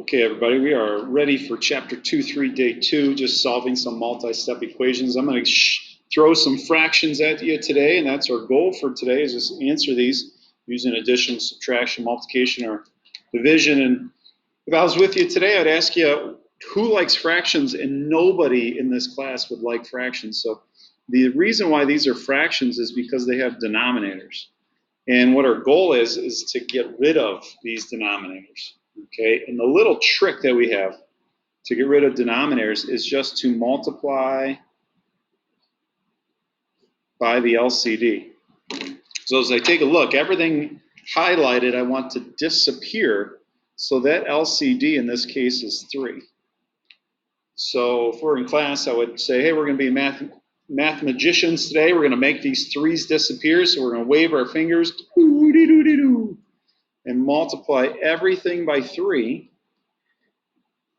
Okay, everybody, we are ready for Chapter 2-3, Day 2, just solving some multi-step equations. I'm going to throw some fractions at you today, and that's our goal for today, is just answer these using addition, subtraction, multiplication, or division. And if I was with you today, I'd ask you, who likes fractions? And nobody in this class would like fractions. So the reason why these are fractions is because they have denominators. And what our goal is to get rid of these denominators. Okay, and the little trick that we have to get rid of denominators is just to multiply by the LCD. So as I take a look, everything highlighted I want to disappear. So that LCD in this case is 3. So if we're in class, I would say, hey, we're going to be mathematicians today. We're going to make these 3's disappear. So we're going to wave our fingers and multiply everything by 3.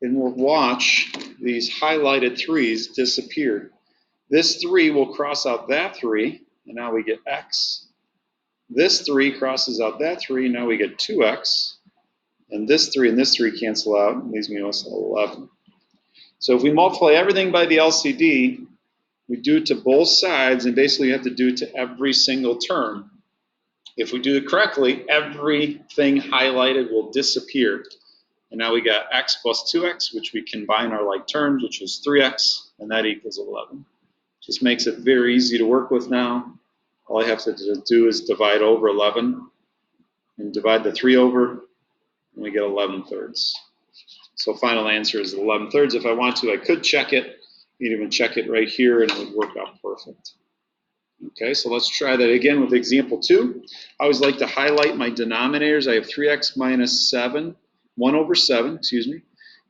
And we'll watch these highlighted 3's disappear. This 3 will cross out that 3, and now we get x. This 3 crosses out that 3, and now we get 2x. And this 3 cancel out, and leaves me with 11. So if we multiply everything by the LCD, we do it to both sides, and basically you have to do it to every single term. If we do it correctly, everything highlighted will disappear. And now we got x plus 2x, which we combine our like terms, which is 3x, and that equals 11. Just makes it very easy to work with now. All I have to do is divide over 11 and divide the 3 over, and we get 11 thirds. So final answer is 11 thirds. If I want to, I could check it. You can even check it right here, and it would work out perfect. Okay, so let's try that again with example 2. I always like to highlight my denominators. I have 3x minus 7. 1 over 7,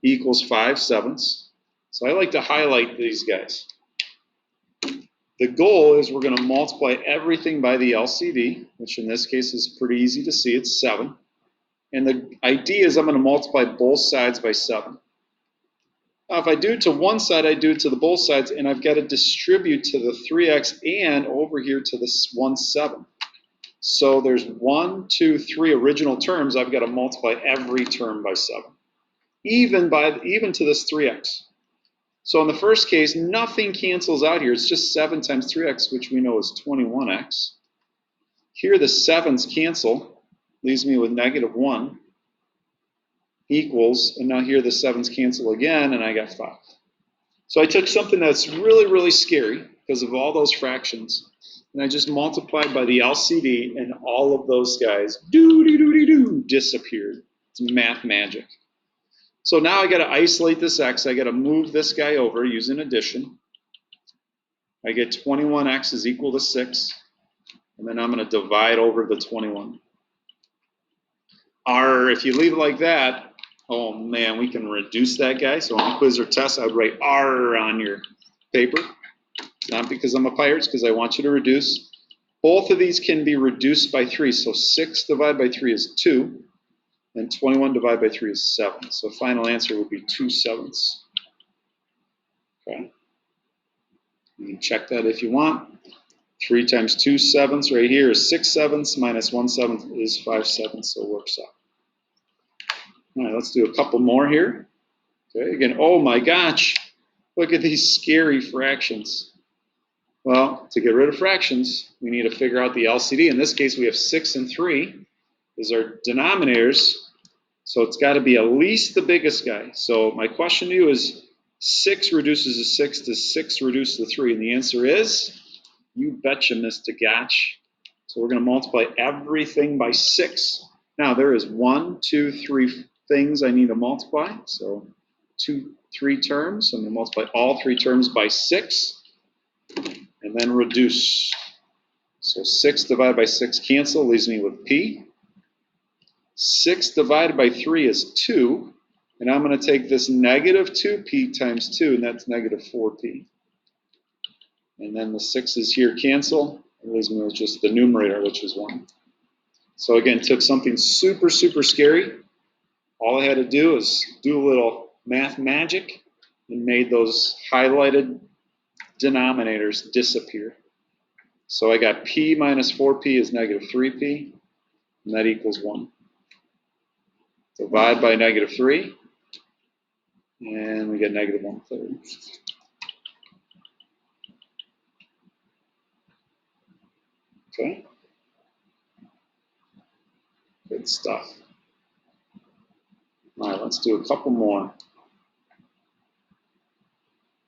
equals 5/7. So I like to highlight these guys. The goal is we're going to multiply everything by the LCD, which in this case is pretty easy to see. It's 7. And the idea is I'm going to multiply both sides by 7. Now, if I do it to one side, I do it to the both sides, and I've got to distribute to the 3x and over here to this 1/7. So there's 1, 2, 3 original terms. I've got to multiply every term by 7. Even to this 3x. So in the first case, nothing cancels out here. It's just 7 times 3x, which we know is 21x. Here the 7's cancel, leaves me with -1 equals, and now here the 7's cancel again, and I got 5. So I took something that's really, really scary because of all those fractions, and I just multiplied by the LCD, and all of those guys disappeared. It's math magic. So now I got to isolate this x. I got to move this guy over using addition. I get 21x is equal to 6. And then I'm going to divide over the 21. R, if you leave it like that, oh man, we can reduce that guy. So on quiz or test, I would write R on your paper. Not because I'm a pirate, it's because I want you to reduce. Both of these can be reduced by 3. So 6 divided by 3 is 2. And 21 divided by 3 is 7. So final answer would be 2/7. Okay. You can check that if you want. 3 times 2/7 right here is 6/7 minus 1/7 is 5/7, so it works out. All right, let's do a couple more here. Okay, again, oh my gosh, look at these scary fractions. Well, to get rid of fractions, we need to figure out the LCD. In this case, we have 6 and 3 as our denominators, so it's got to be at least the biggest guy. So my question to you is, 6 reduces to 6, does 6 reduce to 3? And the answer is, you betcha, Mr. Gotsch. So we're going to multiply everything by 6. Now there is 1, 2, 3 things I need to multiply. So 3 terms. I'm going to multiply all 3 terms by 6 and then reduce. So 6 divided by 6 cancel, leaves me with p. 6 divided by 3 is 2. And I'm going to take this -2p times 2, and that's -4p. And then the 6's here cancel. It leaves me with just the numerator, which is 1. So again, took something super, super scary. All I had to do is do a little math magic and made those highlighted denominators disappear. So I got p minus 4p is -3p, and that equals 1. Divide by -3. And we get negative 1/3. Okay. Good stuff. All right, let's do a couple more.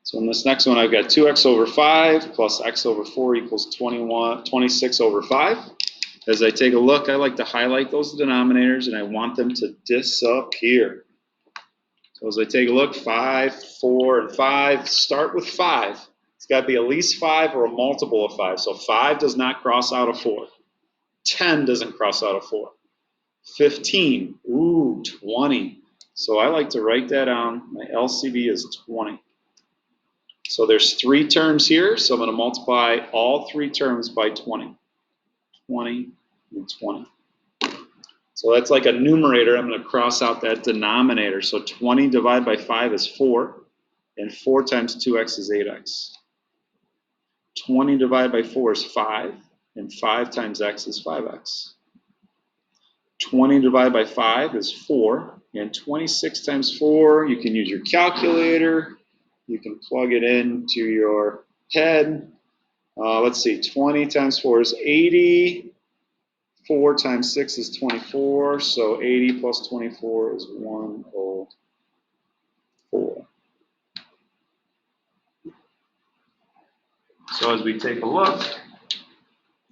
So in this next one, I've got 2x over 5 plus x over 4 equals 26 over 5. As I take a look, I like to highlight those denominators, and I want them to disappear. So as I take a look, 5, 4, and 5, start with 5. It's got to be at least 5 or a multiple of 5. So 5 does not cross out of 4. 10 doesn't cross out of 4. 15, ooh, 20. So I like to write that down. My LCD is 20. So there's 3 terms here, so I'm going to multiply all 3 terms by 20. 20 and 20. So that's like a numerator. I'm going to cross out that denominator. So 20 divided by 5 is 4, and 4 times 2x is 8x. 20 divided by 4 is 5, and 5 times x is 5x. 20 divided by 5 is 4, and 26 times 4, you can use your calculator. You can plug it into your head. Let's see, 20 times 4 is 80. 4 times 6 is 24, so 80 plus 24 is 104. So as we take a look,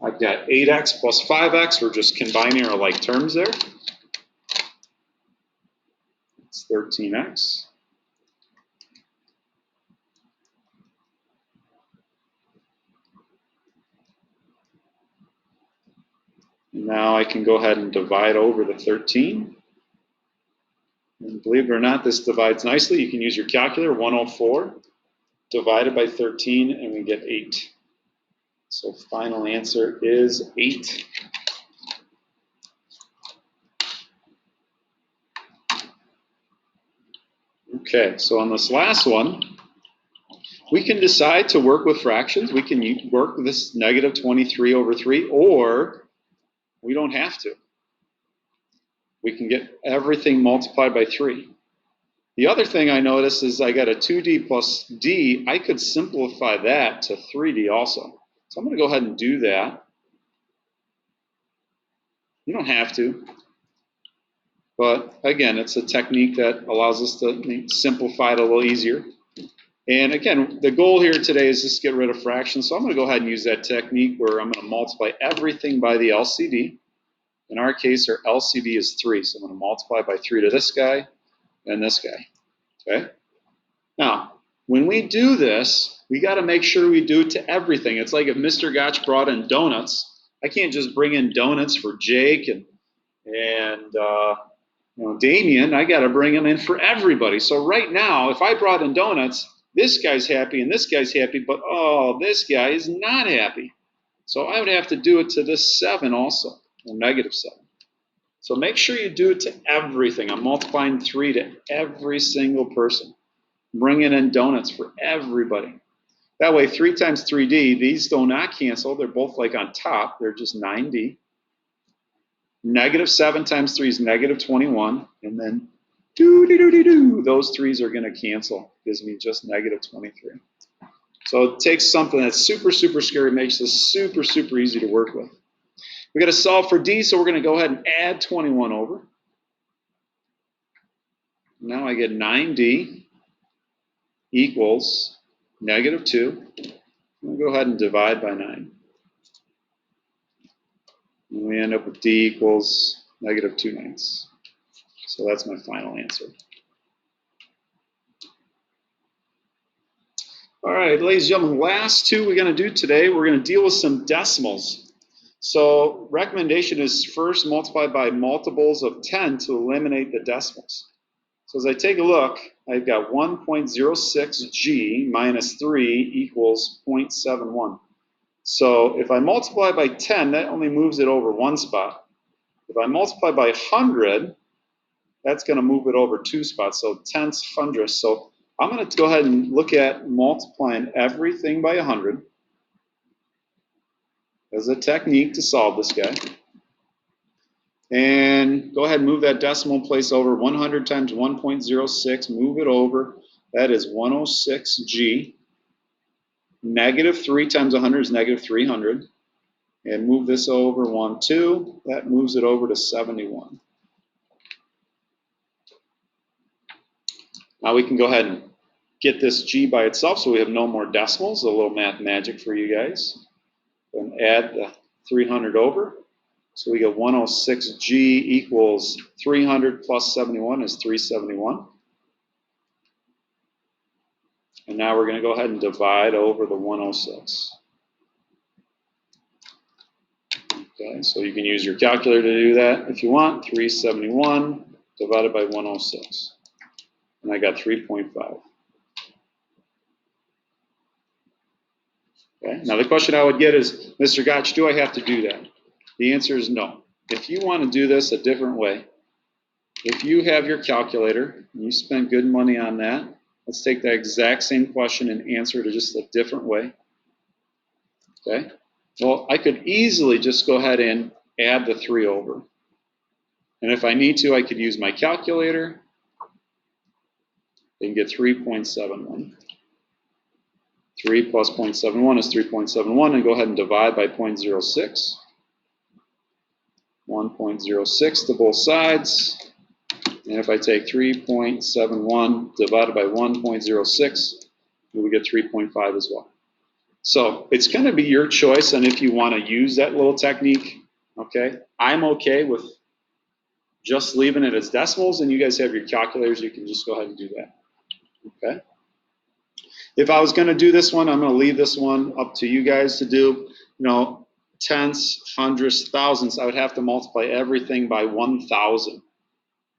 I've got 8x plus 5x. We're just combining our like terms there. It's 13x. Now I can go ahead and divide over the 13. And believe it or not, this divides nicely. You can use your calculator, 104 divided by 13, and we get 8. So final answer is 8. Okay, so on this last one, we can decide to work with fractions. We can work with this negative 23 over 3, or we don't have to. We can get everything multiplied by 3. The other thing I noticed is I got a 2d plus d. I could simplify that to 3d also. So I'm going to go ahead and do that. You don't have to. But again, it's a technique that allows us to simplify it a little easier. And again, the goal here today is just get rid of fractions. So I'm going to go ahead and use that technique where I'm going to multiply everything by the LCD. In our case, our LCD is 3. So I'm going to multiply by 3 to this guy and this guy. Okay? Now, when we do this, we got to make sure we do it to everything. It's like if Mr. Gotch brought in donuts, I can't just bring in donuts for Jake and Damien. I got to bring them in for everybody. So right now, if I brought in donuts, this guy's happy and this guy's happy, but oh, this guy is not happy. So I would have to do it to this 7 also, or negative 7. So make sure you do it to everything. I'm multiplying 3 to every single person. Bringing in donuts for everybody. That way, 3 times 3d, these do not cancel. They're both like on top. They're just 9d. Negative 7 times 3 is negative 21. And then those 3's are going to cancel. Gives me just negative 23. So it takes something that's super, super scary, makes this super, super easy to work with. We got to solve for d, so we're going to go ahead and add 21 over. Now I get 9d equals negative 2. We'll go ahead and divide by 9. And we end up with d equals negative 2/9. So that's my final answer. All right, ladies and gentlemen, last 2 we're going to do today, we're going to deal with some decimals. So recommendation is first multiply by multiples of 10 to eliminate the decimals. So as I take a look, I've got 1.06g minus 3 equals 0.71. So if I multiply by 10, that only moves it over 1 spot. If I multiply by 100, that's going to move it over 2 spots, so tenths, hundredths. So I'm going to go ahead and look at multiplying everything by 100 as a technique to solve this guy. And go ahead and move that decimal place over. 100 times 1.06, move it over. That is 106G. Negative 3 times 100 is negative 300. And move this over 1, 2. That moves it over to 71. Now we can go ahead and get this G by itself so we have no more decimals. A little math magic for you guys. And add the 300 over. So we get 106G equals 300 plus 71 is 371. And now we're going to go ahead and divide over the 106. Okay, so you can use your calculator to do that if you want. 371 divided by 106. And I got 3.5. Okay, now the question I would get is, Mr. Gotch, do I have to do that? The answer is no. If you want to do this a different way, if you have your calculator and you spend good money on that, let's take that exact same question and answer it just a different way. Okay? Well, I could easily just go ahead and add the 3 over. And if I need to, I could use my calculator and get 3.71. 3 plus 0.71 is 3.71, and go ahead and divide by 0.06. 1.06 to both sides. And if I take 3.71 divided by 1.06, we get 3.5 as well. So it's going to be your choice on if you want to use that little technique. Okay, I'm okay with just leaving it as decimals, and you guys have your calculators. You can just go ahead and do that. Okay. If I was going to do this one, I'm going to leave this one up to you guys to do. You know, tenths, hundredths, thousandths, I would have to multiply everything by 1,000.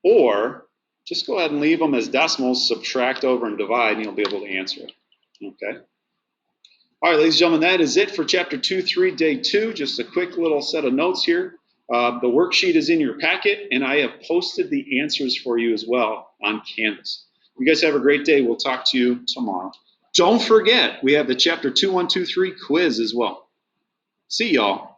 Or just go ahead and leave them as decimals, subtract over and divide, and you'll be able to answer it. Okay. All right, ladies and gentlemen, that is it for Chapter 2-3, Day 2. Just a quick little set of notes here. The worksheet is in your packet, and I have posted the answers for you as well on Canvas. You guys have a great day. We'll talk to you tomorrow. Don't forget, we have the Chapter 2-1-2-3 quiz as well. See y'all.